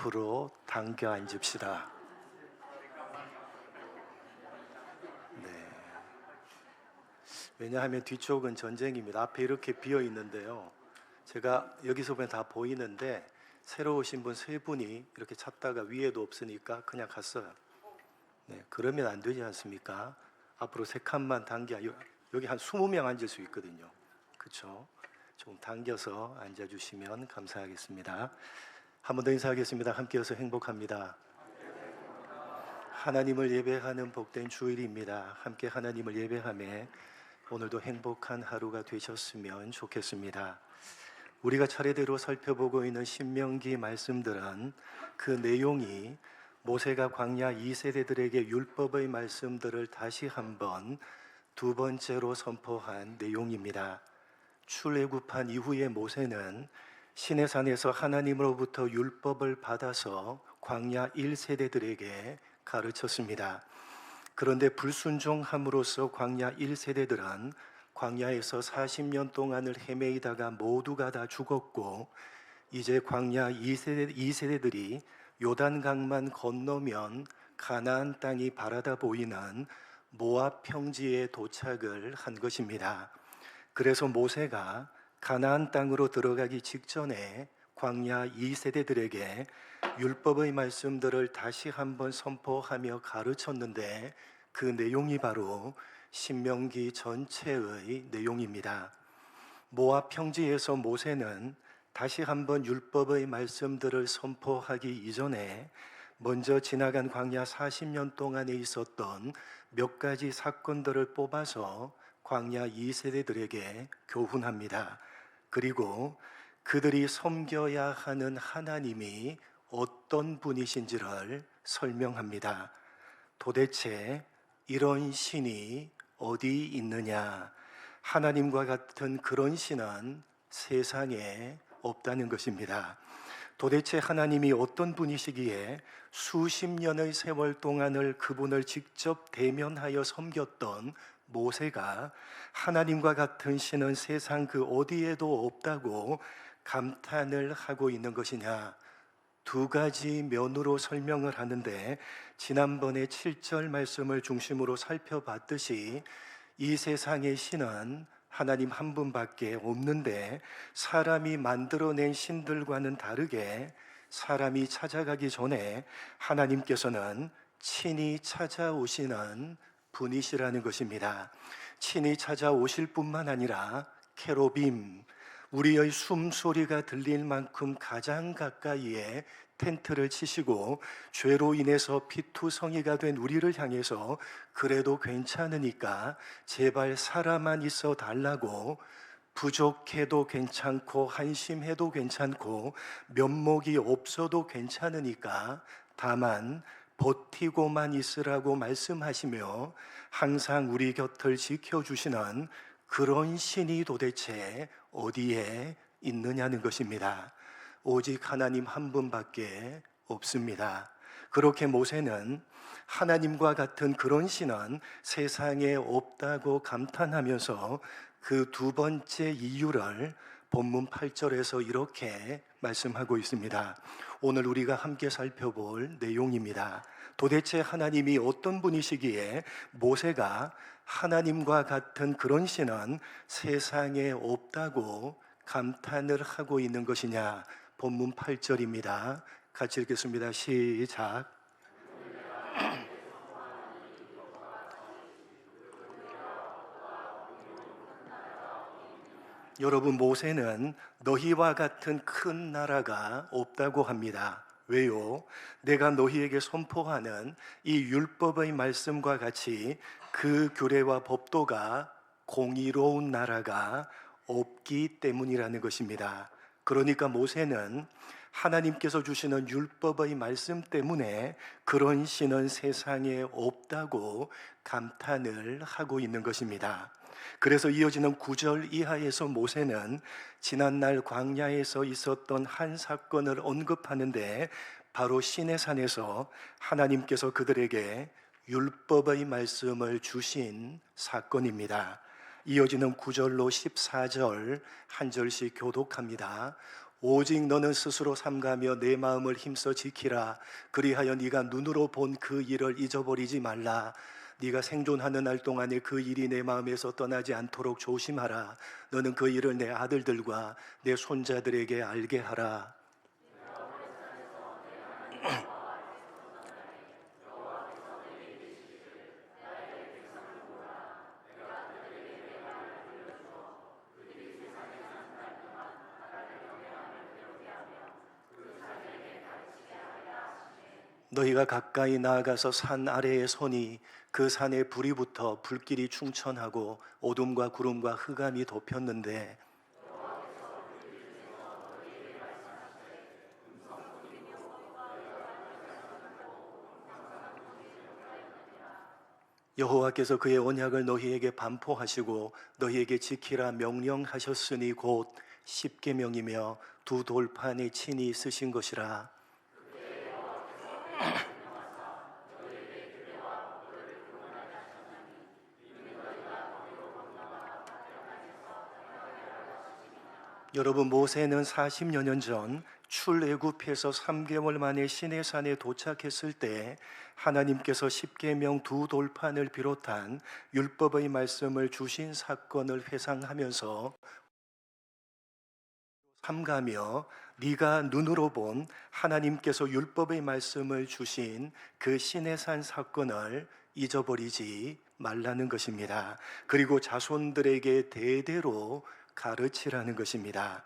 앞으로 당겨 앉읍시다. 네. 왜냐하면 뒤쪽은 전쟁입니다. 앞에 이렇게 비어 있는데요. 제가 여기서 보면 다 보이는데 새로 오신 분 세 분이 이렇게 찾다가 위에도 없으니까 그냥 갔어요. 네, 그러면 안 되지 않습니까? 앞으로 세 칸만 여기 한 20명 앉을 수 있거든요. 그렇죠? 좀 당겨서 앉아주시면 감사하겠습니다. 한 번 더 인사하겠습니다. 함께여서 행복합니다. 하나님을 예배하는 복된 주일입니다. 함께 하나님을 예배하며 오늘도 행복한 하루가 되셨으면 좋겠습니다. 우리가 차례대로 살펴보고 있는 신명기 말씀들은 그 내용이 모세가 광야 2세대들에게 율법의 말씀들을 다시 한번 두 번째로 선포한 내용입니다. 출애굽한 이후에 모세는 시내산에서 하나님으로부터 율법을 받아서 광야 1세대들에게 가르쳤습니다. 그런데 불순종함으로써 광야 1세대들은 광야에서 40년 동안을 헤매이다가 모두가 다 죽었고, 이제 광야 2세대들이 요단강만 건너면 가나안 땅이 바라다 보이는 모압 평지에 도착을 한 것입니다. 그래서 모세가 가나안 땅으로 들어가기 직전에 광야 2세대들에게 율법의 말씀들을 다시 한번 선포하며 가르쳤는데, 그 내용이 바로 신명기 전체의 내용입니다. 모압 평지에서 모세는 다시 한번 율법의 말씀들을 선포하기 이전에 먼저 지나간 광야 40년 동안에 있었던 몇 가지 사건들을 뽑아서 광야 2세대들에게 교훈합니다. 그리고 그들이 섬겨야 하는 하나님이 어떤 분이신지를 설명합니다. 도대체 이런 신이 어디 있느냐? 하나님과 같은 그런 신은 세상에 없다는 것입니다. 도대체 하나님이 어떤 분이시기에 수십 년의 세월 동안을 그분을 직접 대면하여 섬겼던 모세가 하나님과 같은 신은 세상 그 어디에도 없다고 감탄을 하고 있는 것이냐? 두 가지 면으로 설명을 하는데, 지난번에 7절 말씀을 중심으로 살펴봤듯이 이 세상의 신은 하나님 한 분밖에 없는데, 사람이 만들어낸 신들과는 다르게 사람이 찾아가기 전에 하나님께서는 친히 찾아오시는 분이시라는 것입니다. 친히 찾아오실 뿐만 아니라 케로빔, 우리의 숨소리가 들릴 만큼 가장 가까이에 텐트를 치시고 죄로 인해서 피투성이가 된 우리를 향해서 그래도 괜찮으니까 제발 살아만 있어 달라고, 부족해도 괜찮고 한심해도 괜찮고 면목이 없어도 괜찮으니까 다만 버티고만 있으라고 말씀하시며 항상 우리 곁을 지켜주시는 그런 신이 도대체 어디에 있느냐는 것입니다. 오직 하나님 한 분밖에 없습니다. 그렇게 모세는 하나님과 같은 그런 신은 세상에 없다고 감탄하면서 그 두 번째 이유를 본문 8절에서 이렇게 말씀하고 있습니다. 오늘 우리가 함께 살펴볼 내용입니다. 도대체 하나님이 어떤 분이시기에 모세가 하나님과 같은 그런 신은 세상에 없다고 감탄을 하고 있는 것이냐? 본문 8절입니다. 같이 읽겠습니다. 시작. 여러분, 모세는 너희와 같은 큰 나라가 없다고 합니다. 왜요? 내가 너희에게 선포하는 이 율법의 말씀과 같이 그 규례와 법도가 공의로운 나라가 없기 때문이라는 것입니다. 그러니까 모세는 하나님께서 주시는 율법의 말씀 때문에 그런 신은 세상에 없다고 감탄을 하고 있는 것입니다. 그래서 이어지는 9절 이하에서 모세는 지난날 광야에서 있었던 한 사건을 언급하는데, 바로 시내산에서 하나님께서 그들에게 율법의 말씀을 주신 사건입니다. 이어지는 9절로 14절 한 절씩 교독합니다. 오직 너는 스스로 삼가며 내 마음을 힘써 지키라. 그리하여 네가 눈으로 본 그 일을 잊어버리지 말라. 네가 생존하는 날 동안에 그 일이 내 마음에서 떠나지 않도록 조심하라. 너는 그 일을 내 아들들과 내 손자들에게 알게 하라. 너희가 가까이 나아가서 산 아래에 서니 그 산에 불이 붙어 불길이 충천하고 어둠과 구름과 흑암이 덮였는데, 여호와께서 그의 언약을 너희에게 반포하시고 너희에게 지키라 명령하셨으니 곧 십계명이며 두 돌판에 친히 쓰신 것이라. 여러분, 모세는 40여 년 전 출애굽해서 3개월 만에 시내산에 도착했을 때 하나님께서 십계명 두 돌판을 비롯한 율법의 말씀을 주신 사건을 회상하면서 삼가며 네가 눈으로 본 하나님께서 율법의 말씀을 주신 그 시내산 사건을 잊어버리지 말라는 것입니다. 그리고 자손들에게 대대로 가르치라는 것입니다.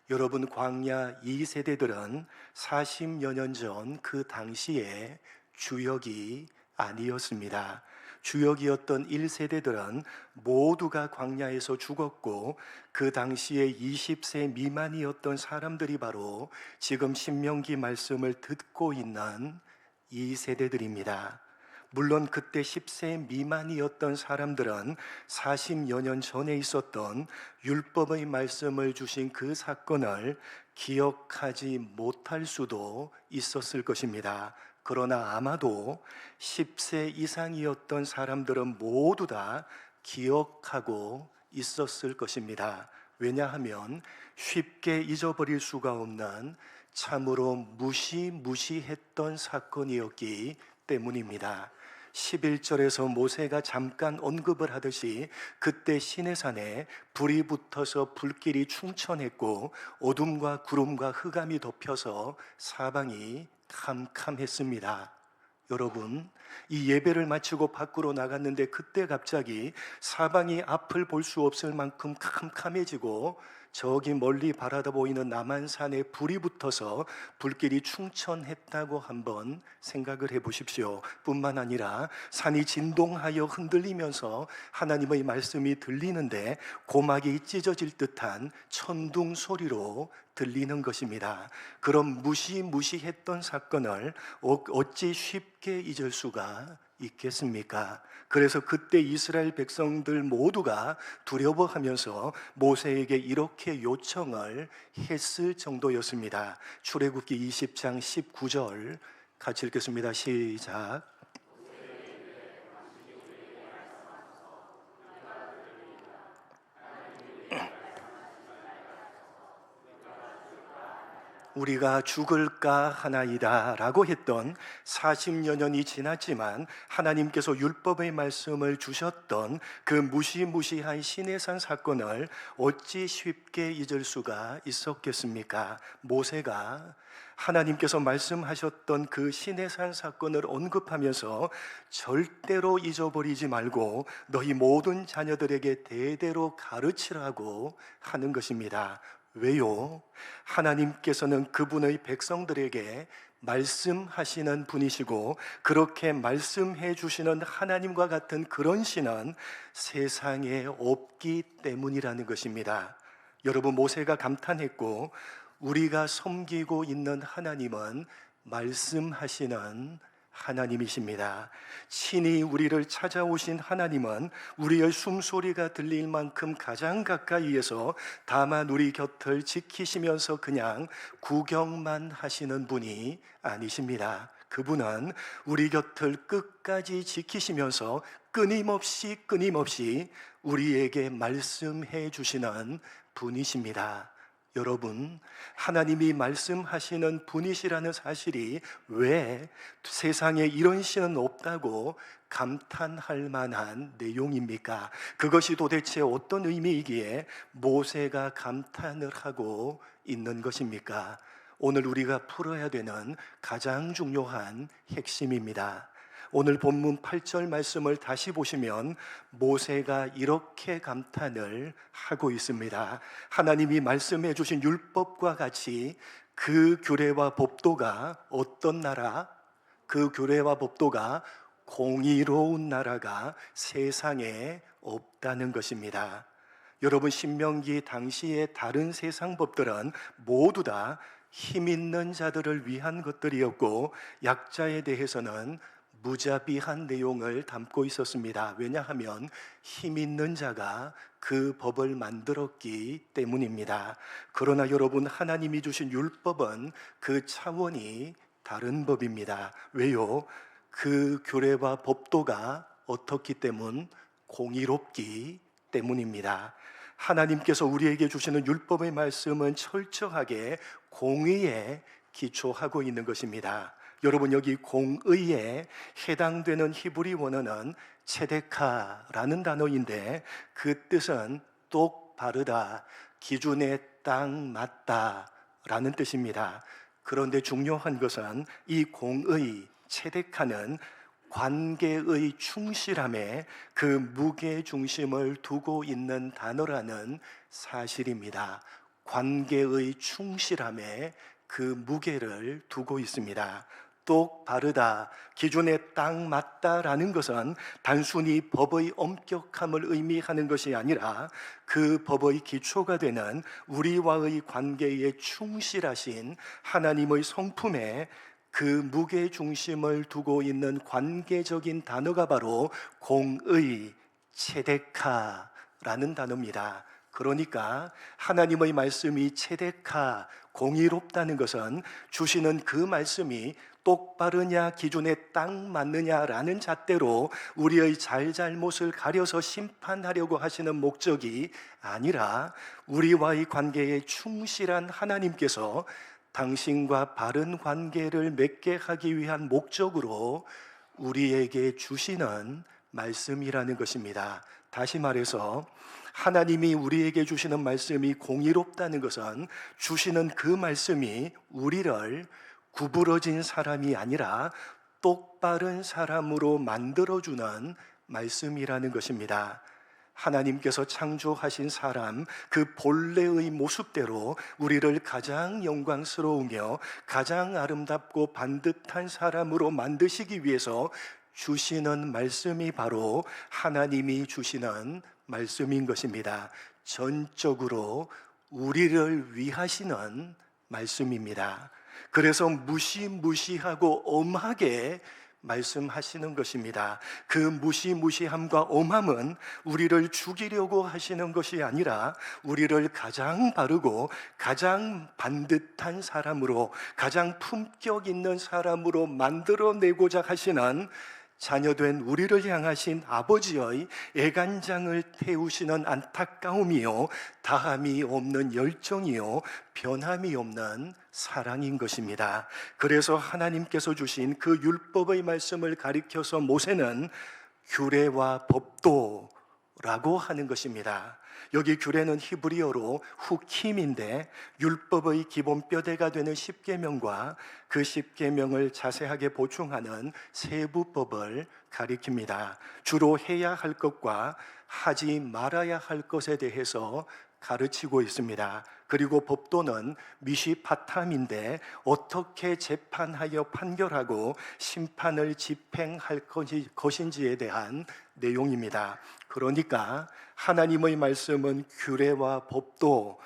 여러분, 광야 2세대들은 40여 년 전 그 당시에 주역이 아니었습니다. 주역이었던 1세대들은 모두가 광야에서 죽었고 그 당시에 20세 미만이었던 사람들이 바로 지금 신명기 말씀을 듣고 있는 2세대들입니다. 물론 그때 10세 미만이었던 사람들은 40여 년 전에 있었던 율법의 말씀을 주신 그 사건을 기억하지 못할 수도 있었을 것입니다. 그러나 아마도 10세 이상이었던 사람들은 모두 다 기억하고 있었을 것입니다. 왜냐하면 쉽게 잊어버릴 수가 없는 참으로 무시무시했던 사건이었기 때문입니다. 11절에서 모세가 잠깐 언급을 하듯이 그때 시내산에 불이 붙어서 불길이 충천했고 어둠과 구름과 흑암이 덮여서 사방이 캄캄했습니다. 여러분, 이 예배를 마치고 밖으로 나갔는데 그때 갑자기 사방이 앞을 볼 수 없을 만큼 캄캄해지고 저기 멀리 바라다 보이는 남한산에 불이 붙어서 불길이 충천했다고 한번 생각을 해보십시오. 뿐만 아니라 산이 진동하여 흔들리면서 하나님의 말씀이 들리는데 고막이 찢어질 듯한 천둥 소리로 들리는 것입니다. 그런 무시무시했던 사건을 어찌 쉽게 잊을 수가 있겠습니까? 그래서 그때 이스라엘 백성들 모두가 두려워하면서 모세에게 이렇게 요청을 했을 정도였습니다. 출애굽기 20장 19절 같이 읽겠습니다. 시작. 우리가 죽을까 하나이다 라고 했던 40여 년이 지났지만 하나님께서 율법의 말씀을 주셨던 그 무시무시한 시내산 사건을 어찌 쉽게 잊을 수가 있었겠습니까? 모세가 하나님께서 말씀하셨던 그 시내산 사건을 언급하면서 절대로 잊어버리지 말고 너희 모든 자녀들에게 대대로 가르치라고 하는 것입니다. 왜요? 하나님께서는 그분의 백성들에게 말씀하시는 분이시고 그렇게 말씀해 주시는 하나님과 같은 그런 신은 세상에 없기 때문이라는 것입니다. 여러분, 모세가 감탄했고 우리가 섬기고 있는 하나님은 말씀하시는 하나님이십니다. 친히 우리를 찾아오신 하나님은 우리의 숨소리가 들릴 만큼 가장 가까이에서 다만 우리 곁을 지키시면서 그냥 구경만 하시는 분이 아니십니다. 그분은 우리 곁을 끝까지 지키시면서 끊임없이 우리에게 말씀해 주시는 분이십니다. 여러분, 하나님이 말씀하시는 분이시라는 사실이 왜 세상에 이런 신은 없다고 감탄할 만한 내용입니까? 그것이 도대체 어떤 의미이기에 모세가 감탄을 하고 있는 것입니까? 오늘 우리가 풀어야 되는 가장 중요한 핵심입니다. 오늘 본문 8절 말씀을 다시 보시면 모세가 이렇게 감탄을 하고 있습니다. 하나님이 말씀해 주신 율법과 같이 그 규례와 법도가 어떤 나라? 그 규례와 법도가 공의로운 나라가 세상에 없다는 것입니다. 여러분, 신명기 당시의 다른 세상 법들은 모두 다 힘 있는 자들을 위한 것들이었고 약자에 대해서는 무자비한 내용을 담고 있었습니다. 왜냐하면 힘 있는 자가 그 법을 만들었기 때문입니다. 그러나 여러분, 하나님이 주신 율법은 그 차원이 다른 법입니다. 왜요? 그 규례와 법도가 어떻기 때문? 공의롭기 때문입니다. 하나님께서 우리에게 주시는 율법의 말씀은 철저하게 공의에 기초하고 있는 것입니다. 여러분, 여기 공의에 해당되는 히브리 원어는 체데카라는 단어인데 그 뜻은 똑바르다, 기준에 딱 맞다 라는 뜻입니다. 그런데 중요한 것은 이 공의, 체데카는 관계의 충실함에 그 무게 중심을 두고 있는 단어라는 사실입니다. 관계의 충실함에 그 무게를 두고 있습니다. 똑바르다, 기준에 딱 맞다라는 것은 단순히 법의 엄격함을 의미하는 것이 아니라 그 법의 기초가 되는 우리와의 관계에 충실하신 하나님의 성품에 그 무게 중심을 두고 있는 관계적인 단어가 바로 공의, 체데카라는 단어입니다. 그러니까 하나님의 말씀이 체데카, 공의롭다는 것은 주시는 그 말씀이 똑바르냐, 기준에 딱 맞느냐라는 잣대로 우리의 잘잘못을 가려서 심판하려고 하시는 목적이 아니라 우리와의 관계에 충실한 하나님께서 당신과 바른 관계를 맺게 하기 위한 목적으로 우리에게 주시는 말씀이라는 것입니다. 다시 말해서 하나님이 우리에게 주시는 말씀이 공의롭다는 것은 주시는 그 말씀이 우리를 구부러진 사람이 아니라 똑바른 사람으로 만들어주는 말씀이라는 것입니다. 하나님께서 창조하신 사람, 그 본래의 모습대로 우리를 가장 영광스러우며 가장 아름답고 반듯한 사람으로 만드시기 위해서 주시는 말씀이 바로 하나님이 주시는 말씀인 것입니다. 전적으로 우리를 위하시는 말씀입니다. 그래서 무시무시하고 엄하게 말씀하시는 것입니다. 그 무시무시함과 엄함은 우리를 죽이려고 하시는 것이 아니라 우리를 가장 바르고 가장 반듯한 사람으로, 가장 품격 있는 사람으로 만들어내고자 하시는 자녀된 우리를 향하신 아버지의 애간장을 태우시는 안타까움이요, 다함이 없는 열정이요, 변함이 없는 사랑인 것입니다. 그래서 하나님께서 주신 그 율법의 말씀을 가리켜서 모세는 규례와 법도라고 하는 것입니다. 여기 규례는 히브리어로 후킴인데 율법의 기본 뼈대가 되는 십계명과 그 십계명을 자세하게 보충하는 세부법을 가리킵니다. 주로 해야 할 것과 하지 말아야 할 것에 대해서 가르치고 있습니다. 그리고 법도는 미시파탐인데 어떻게 재판하여 판결하고 심판을 집행할 것인지에 대한 내용입니다. 그러니까 하나님의 말씀은 규례와 법도,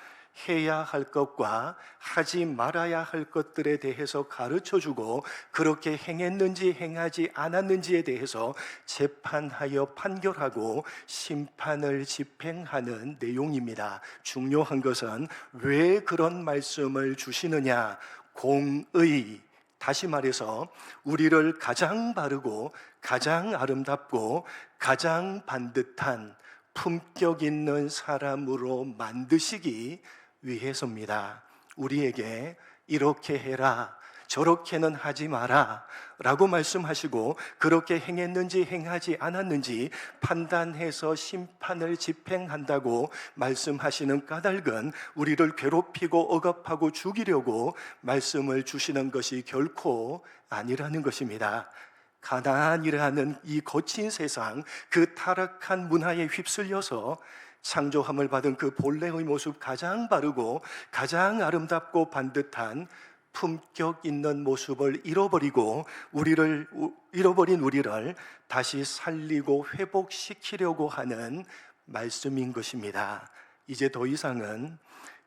해야 할 것과 하지 말아야 할 것들에 대해서 가르쳐주고 그렇게 행했는지 행하지 않았는지에 대해서 재판하여 판결하고 심판을 집행하는 내용입니다. 중요한 것은 왜 그런 말씀을 주시느냐? 공의, 다시 말해서 우리를 가장 바르고 가장 아름답고 가장 반듯한 품격 있는 사람으로 만드시기 위해서입니다. 우리에게 이렇게 해라, 저렇게는 하지 마라 라고 말씀하시고 그렇게 행했는지 행하지 않았는지 판단해서 심판을 집행한다고 말씀하시는 까닭은 우리를 괴롭히고 억압하고 죽이려고 말씀을 주시는 것이 결코 아니라는 것입니다. 가나안이라는 이 거친 세상, 그 타락한 문화에 휩쓸려서 창조함을 받은 그 본래의 모습, 가장 바르고 가장 아름답고 반듯한 품격 있는 모습을 잃어버린 우리를 다시 살리고 회복시키려고 하는 말씀인 것입니다. 이제 더 이상은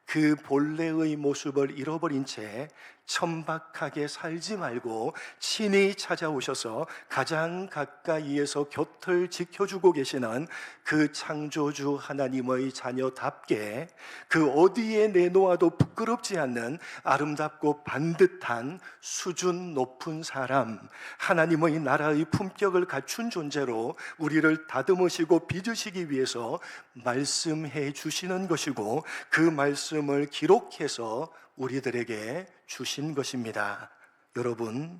그 본래의 모습을 잃어버린 채 천박하게 살지 말고 친히 찾아오셔서 가장 가까이에서 곁을 지켜주고 계시는 그 창조주 하나님의 자녀답게 그 어디에 내놓아도 부끄럽지 않는 아름답고 반듯한 수준 높은 사람, 하나님의 나라의 품격을 갖춘 존재로 우리를 다듬으시고 빚으시기 위해서 말씀해 주시는 것이고 그 말씀을 기록해서 우리들에게 주신 것입니다. 여러분,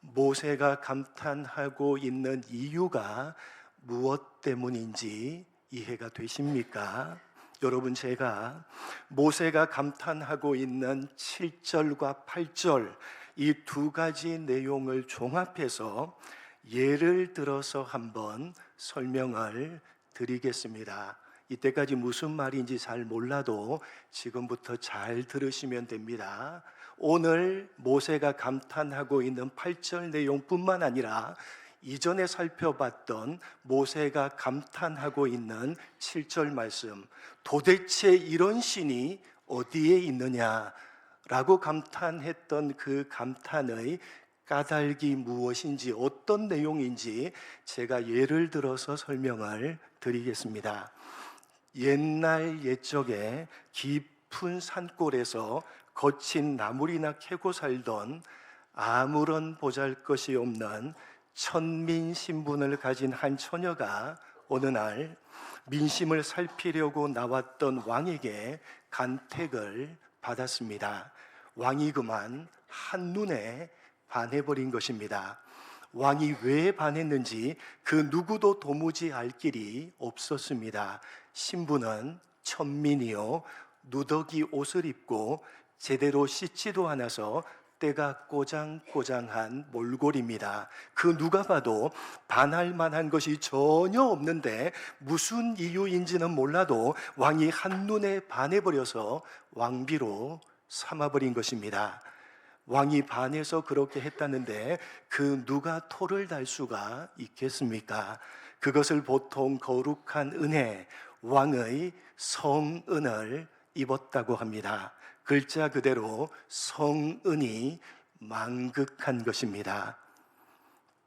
모세가 감탄하고 있는 이유가 무엇 때문인지 이해가 되십니까? 여러분, 제가 모세가 감탄하고 있는 7절과 8절 이 두 가지 내용을 종합해서 예를 들어서 한번 설명을 드리겠습니다. 이때까지 무슨 말인지 잘 몰라도 지금부터 잘 들으시면 됩니다. 오늘 모세가 감탄하고 있는 8절 내용뿐만 아니라 이전에 살펴봤던 모세가 감탄하고 있는 7절 말씀, 도대체 이런 신이 어디에 있느냐라고 감탄했던 그 감탄의 까닭이 무엇인지, 어떤 내용인지 제가 예를 들어서 설명을 드리겠습니다. 옛날 옛적에 깊은 산골에서 거친 나물이나 캐고 살던 아무런 보잘것이 없는 천민 신분을 가진 한 처녀가 어느 날 민심을 살피려고 나왔던 왕에게 간택을 받았습니다. 왕이 그만 한눈에 반해버린 것입니다. 왕이 왜 반했는지 그 누구도 도무지 알 길이 없었습니다. 신부는 천민이요, 누더기 옷을 입고 제대로 씻지도 않아서 때가 꼬장꼬장한 몰골입니다. 그 누가 봐도 반할 만한 것이 전혀 없는데 무슨 이유인지는 몰라도 왕이 한눈에 반해버려서 왕비로 삼아버린 것입니다. 왕이 반해서 그렇게 했다는데 그 누가 토를 달 수가 있겠습니까? 그것을 보통 거룩한 은혜, 왕의 성은을 입었다고 합니다. 글자 그대로 성은이 만극한 것입니다.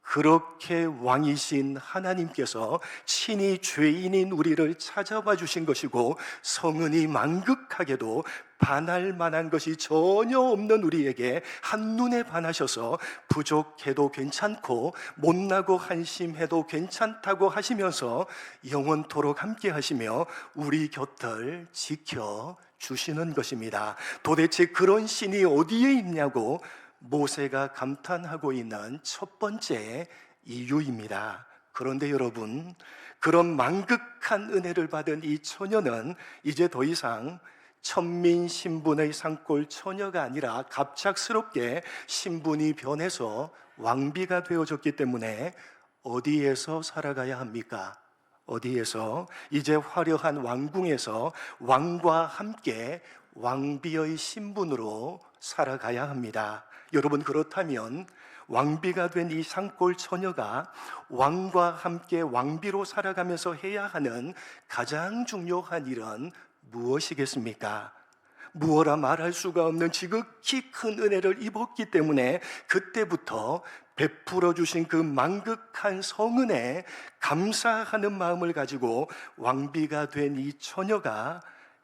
그렇게 왕이신 하나님께서 친히 죄인인 우리를 찾아와 주신 것이고 성은이 만극하게도 반할 만한 것이 전혀 없는 우리에게 한눈에 반하셔서 부족해도 괜찮고 못나고 한심해도 괜찮다고 하시면서 영원토록 함께 하시며 우리 곁을 지켜 주시는 것입니다. 도대체 그런 신이 어디에 있냐고 모세가 감탄하고 있는 첫 번째 이유입니다. 그런데 여러분, 그런 만극한 은혜를 받은 이 처녀는 이제 더 이상 천민 신분의 산골 처녀가 아니라 갑작스럽게 신분이 변해서 왕비가 되어졌기 때문에 어디에서 살아가야 합니까? 어디에서? 이제 화려한 왕궁에서 왕과 함께 왕비의 신분으로 살아가야 합니다. 여러분, 그렇다면 왕비가 된 이 산골 처녀가 왕과 함께 왕비로 살아가면서 해야 하는 가장 중요한 일은 무엇이겠습니까? 무어라 말할 수가 없는 지극히 큰 은혜를 입었기 때문에 그때부터 베풀어 주신 그 만극한 성은에 감사하는 마음을 가지고 왕비가 된 이 처녀가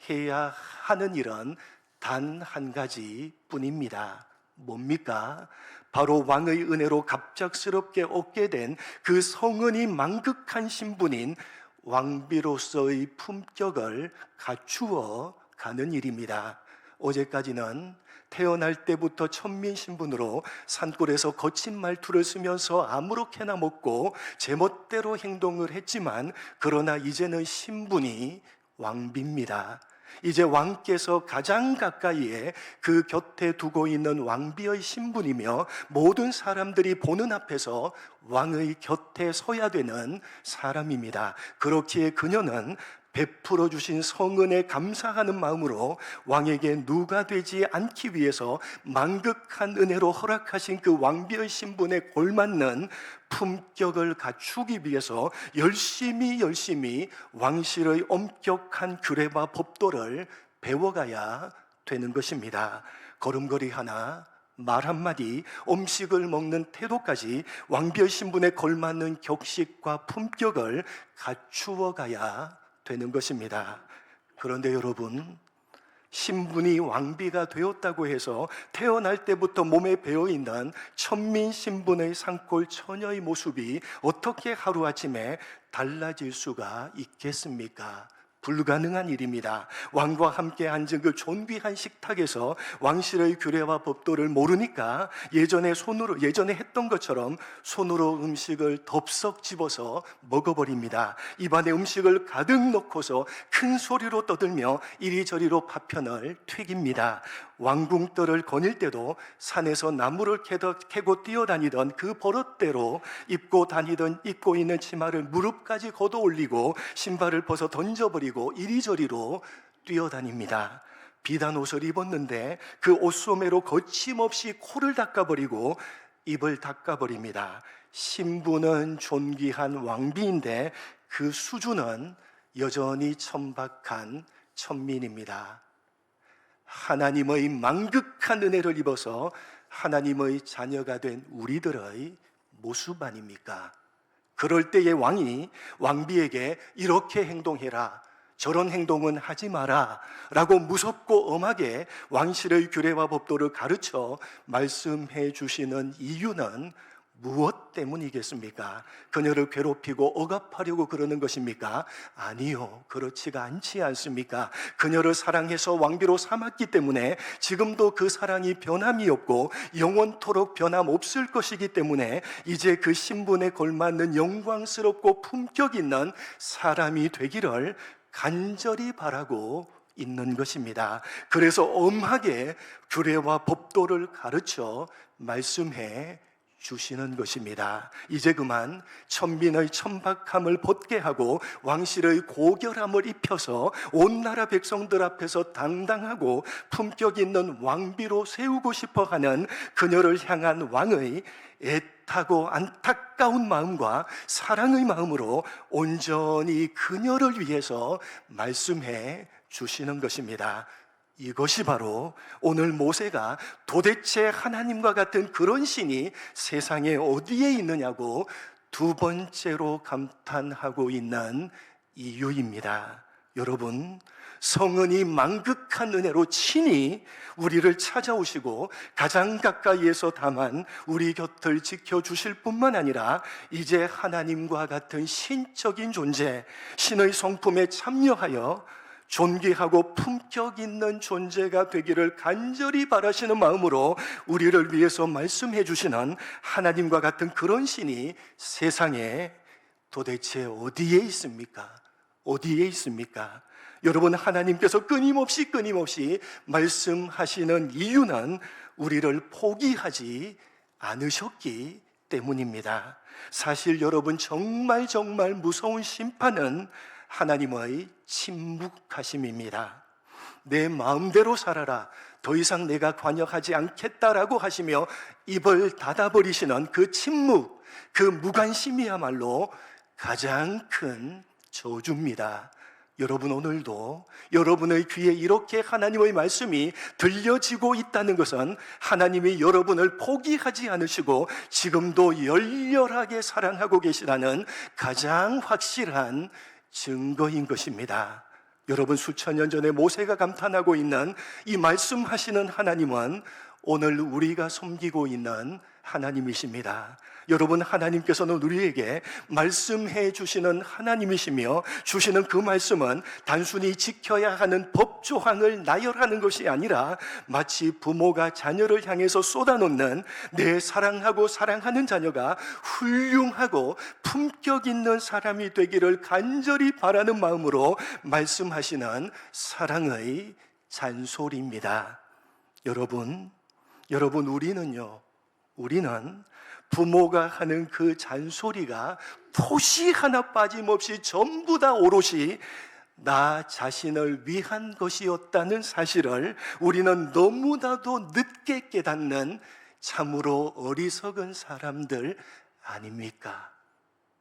해야 하는 일은 단 한 가지 뿐입니다. 뭡니까? 바로 왕의 은혜로 갑작스럽게 얻게 된 그 성은이 만극한 신분인 왕비로서의 품격을 갖추어 가는 일입니다. 어제까지는 태어날 때부터 천민 신분으로 산골에서 거친 말투를 쓰면서 아무렇게나 먹고 제멋대로 행동을 했지만, 그러나 이제는 신분이 왕비입니다. 이제 왕께서 가장 가까이에 그 곁에 두고 있는 왕비의 신분이며, 모든 사람들이 보는 앞에서 왕의 곁에 서야 되는 사람입니다. 그렇기에 그녀는 베풀어 주신 성은에 감사하는 마음으로 왕에게 누가 되지 않기 위해서 만극한 은혜로 허락하신 그 왕비의 신분에 걸맞는 품격을 갖추기 위해서 열심히 왕실의 엄격한 규례와 법도를 배워가야 되는 것입니다. 걸음걸이 하나, 말 한마디, 음식을 먹는 태도까지 왕비의 신분에 걸맞는 격식과 품격을 갖추어 가야 되는 것입니다. 그런데 여러분, 신분이 왕비가 되었다고 해서 태어날 때부터 몸에 배어있는 천민 신분의 산골 처녀의 모습이 어떻게 하루아침에 달라질 수가 있겠습니까? 불가능한 일입니다. 왕과 함께 앉은 그 존귀한 식탁에서 왕실의 규례와 법도를 모르니까 예전에 했던 것처럼 손으로 음식을 덥석 집어서 먹어버립니다. 입안에 음식을 가득 넣고서 큰 소리로 떠들며 이리저리로 파편을 튀깁니다. 왕궁떨을 거닐 때도 산에서 나무를 캐고 뛰어다니던 그 버릇대로 입고 있는 치마를 무릎까지 걷어 올리고 신발을 벗어 던져버리고 이리저리로 뛰어다닙니다. 비단 옷을 입었는데 그 옷소매로 거침없이 코를 닦아버리고 입을 닦아버립니다. 신분은 존귀한 왕비인데 그 수준은 여전히 천박한 천민입니다. 하나님의 만극한 은혜를 입어서 하나님의 자녀가 된 우리들의 모습 아닙니까? 그럴 때의 왕이 왕비에게 이렇게 행동해라, 저런 행동은 하지 마라 라고 무섭고 엄하게 왕실의 규례와 법도를 가르쳐 말씀해 주시는 이유는 무엇 때문이겠습니까? 그녀를 괴롭히고 억압하려고 그러는 것입니까? 아니요, 그렇지가 않지 않습니까? 그녀를 사랑해서 왕비로 삼았기 때문에 지금도 그 사랑이 변함이 없고 영원토록 변함 없을 것이기 때문에 이제 그 신분에 걸맞는 영광스럽고 품격 있는 사람이 되기를 간절히 바라고 있는 것입니다. 그래서 엄하게 규례와 법도를 가르쳐 말씀해 주시는 것입니다. 이제 그만 천민의 천박함을 벗게 하고 왕실의 고결함을 입혀서 온 나라 백성들 앞에서 당당하고 품격 있는 왕비로 세우고 싶어 하는 그녀를 향한 왕의 애타고 안타까운 마음과 사랑의 마음으로 온전히 그녀를 위해서 말씀해 주시는 것입니다. 이것이 바로 오늘 모세가 도대체 하나님과 같은 그런 신이 세상에 어디에 있느냐고 두 번째로 감탄하고 있는 이유입니다. 여러분, 성은이 만극한 은혜로 친히 우리를 찾아오시고 가장 가까이에서 다만 우리 곁을 지켜주실 뿐만 아니라 이제 하나님과 같은 신적인 존재, 신의 성품에 참여하여 존귀하고 품격 있는 존재가 되기를 간절히 바라시는 마음으로 우리를 위해서 말씀해 주시는 하나님과 같은 그런 신이 세상에 도대체 어디에 있습니까? 어디에 있습니까? 여러분, 하나님께서 끊임없이 말씀하시는 이유는 우리를 포기하지 않으셨기 때문입니다. 사실 여러분, 정말 무서운 심판은 하나님의 침묵하심입니다. 내 마음대로 살아라, 더 이상 내가 관여하지 않겠다라고 하시며 입을 닫아버리시는 그 침묵, 그 무관심이야말로 가장 큰 저주입니다. 여러분, 오늘도 여러분의 귀에 이렇게 하나님의 말씀이 들려지고 있다는 것은 하나님이 여러분을 포기하지 않으시고 지금도 열렬하게 사랑하고 계시다는 가장 확실한 증거인 것입니다. 여러분, 수천 년 전에 모세가 감탄하고 있는 이 말씀하시는 하나님은 오늘 우리가 섬기고 있는 하나님이십니다. 여러분, 하나님께서는 우리에게 말씀해 주시는 하나님이시며, 주시는 그 말씀은 단순히 지켜야 하는 법 조항을 나열하는 것이 아니라 마치 부모가 자녀를 향해서 쏟아놓는, 내 사랑하고 사랑하는 자녀가 훌륭하고 품격 있는 사람이 되기를 간절히 바라는 마음으로 말씀하시는 사랑의 잔소리입니다. 여러분, 우리는 부모가 하는 그 잔소리가 토시 하나 빠짐없이 전부 다 오롯이 나 자신을 위한 것이었다는 사실을 우리는 너무나도 늦게 깨닫는 참으로 어리석은 사람들 아닙니까?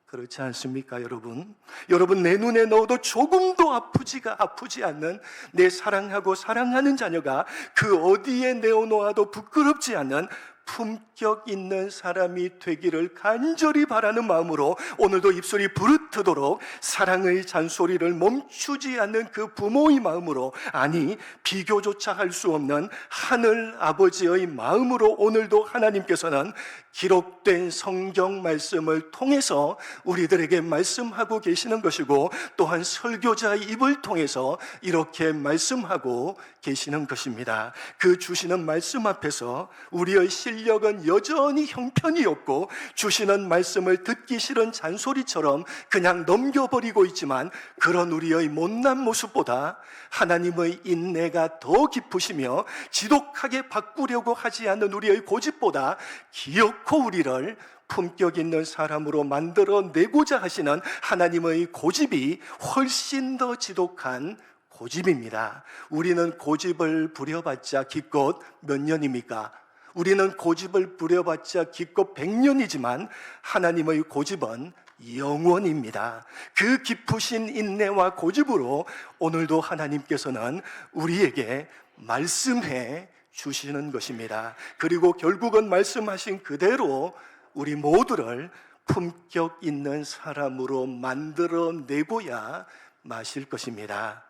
그렇지 않습니까, 여러분? 여러분, 내 눈에 넣어도 조금도 아프지 않는 내 사랑하고 사랑하는 자녀가 그 어디에 내어놓아도 부끄럽지 않은 품격 있는 사람이 되기를 간절히 바라는 마음으로 오늘도 입술이 부르트도록 사랑의 잔소리를 멈추지 않는 그 부모의 마음으로, 아니 비교조차 할 수 없는 하늘 아버지의 마음으로 오늘도 하나님께서는 기록된 성경 말씀을 통해서 우리들에게 말씀하고 계시는 것이고, 또한 설교자의 입을 통해서 이렇게 말씀하고 계시는 것입니다. 그 주시는 말씀 앞에서 우리의 실력은 여전히 형편이 없고, 주시는 말씀을 듣기 싫은 잔소리처럼 그냥 넘겨버리고 있지만, 그런 우리의 못난 모습보다 하나님의 인내가 더 깊으시며 지독하게 바꾸려고 하지 않는 우리의 고집보다 기어코 우리를 품격 있는 사람으로 만들어내고자 하시는 하나님의 고집이 훨씬 더 지독한 고집입니다. 우리는 고집을 부려봤자 기껏 몇 년입니까? 우리는 고집을 부려봤자 기껏 100년이지만 하나님의 고집은 영원입니다. 그 깊으신 인내와 고집으로 오늘도 하나님께서는 우리에게 말씀해 주시는 것입니다. 그리고 결국은 말씀하신 그대로 우리 모두를 품격 있는 사람으로 만들어내고야 마실 것입니다.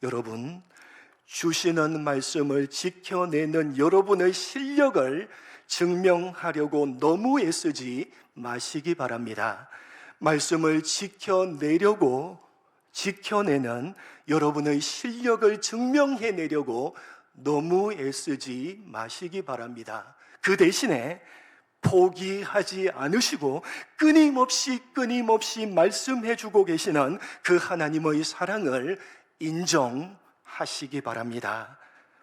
여러분, 주시는 말씀을 지켜내는 여러분의 실력을 증명하려고 너무 애쓰지 마시기 바랍니다. 말씀을 지켜내는 여러분의 실력을 증명해내려고 너무 애쓰지 마시기 바랍니다. 그 대신에 포기하지 않으시고 끊임없이 말씀해주고 계시는 그 하나님의 사랑을 인정하시기 바랍니다.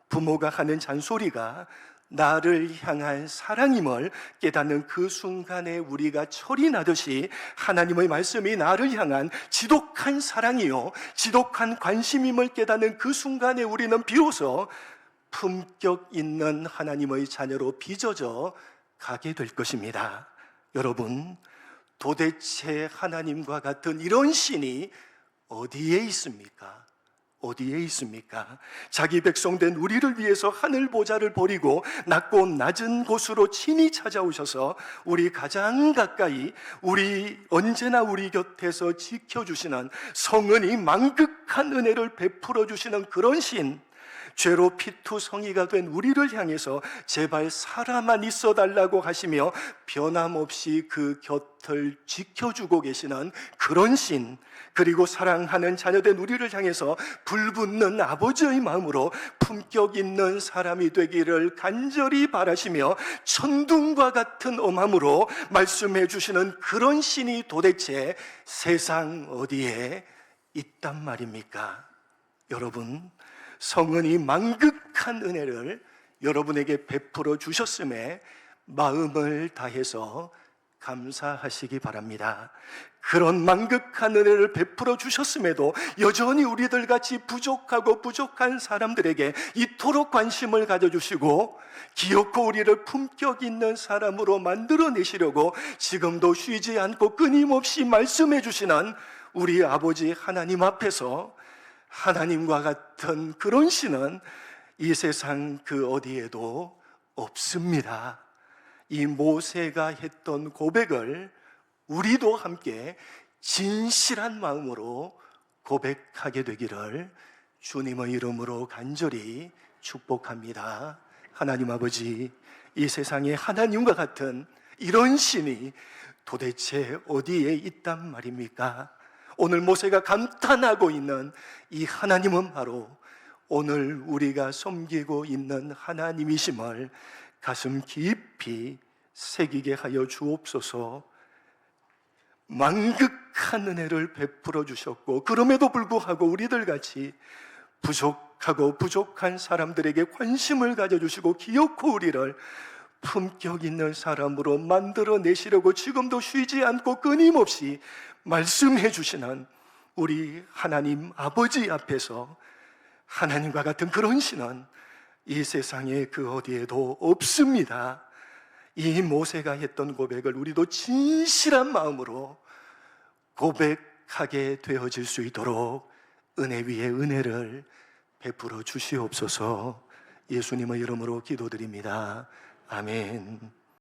부모가 하는 잔소리가 나를 향한 사랑임을 깨닫는 그 순간에 우리가 철이 나듯이 하나님의 말씀이 나를 향한 지독한 사랑이요 지독한 관심임을 깨닫는 그 순간에 우리는 비로소 품격 있는 하나님의 자녀로 빚어져 가게 될 것입니다. 여러분, 도대체 하나님과 같은 이런 신이 어디에 있습니까? 어디에 있습니까? 자기 백성된 우리를 위해서 하늘 보좌를 버리고 낮고 낮은 곳으로 친히 찾아오셔서 우리 가장 가까이, 언제나 우리 곁에서 지켜주시는, 성은이 만극한 은혜를 베풀어 주시는 그런 신, 죄로 피투성이가 된 우리를 향해서 제발 살아만 있어달라고 하시며 변함없이 그 곁을 지켜주고 계시는 그런 신, 그리고 사랑하는 자녀된 우리를 향해서 불붙는 아버지의 마음으로 품격 있는 사람이 되기를 간절히 바라시며 천둥과 같은 엄함으로 말씀해 주시는 그런 신이 도대체 세상 어디에 있단 말입니까? 여러분, 성은이 만극한 은혜를 여러분에게 베풀어 주셨음에 마음을 다해서 감사하시기 바랍니다. 그런 만극한 은혜를 베풀어 주셨음에도 여전히 우리들 같이 부족한 사람들에게 이토록 관심을 가져주시고 기어코 우리를 품격 있는 사람으로 만들어내시려고 지금도 쉬지 않고 끊임없이 말씀해 주시는 우리 아버지 하나님 앞에서 하나님과 같은 그런 신은 이 세상 그 어디에도 없습니다. 이 모세가 했던 고백을 우리도 함께 진실한 마음으로 고백하게 되기를 주님의 이름으로 간절히 축복합니다. 하나님 아버지, 이 세상에 하나님과 같은 이런 신이 도대체 어디에 있단 말입니까? 오늘 모세가 감탄하고 있는 이 하나님은 바로 오늘 우리가 섬기고 있는 하나님이심을 가슴 깊이 새기게 하여 주옵소서. 만극한 은혜를 베풀어 주셨고, 그럼에도 불구하고 우리들 같이 부족하고 부족한 사람들에게 관심을 가져주시고 기어코 우리를 품격 있는 사람으로 만들어내시려고 지금도 쉬지 않고 끊임없이 말씀해 주시는 우리 하나님 아버지 앞에서 하나님과 같은 그런 신은 이 세상에 그 어디에도 없습니다. 이 모세가 했던 고백을 우리도 진실한 마음으로 고백하게 되어질 수 있도록 은혜 위에 은혜를 베풀어 주시옵소서. 예수님의 이름으로 기도드립니다. 아멘.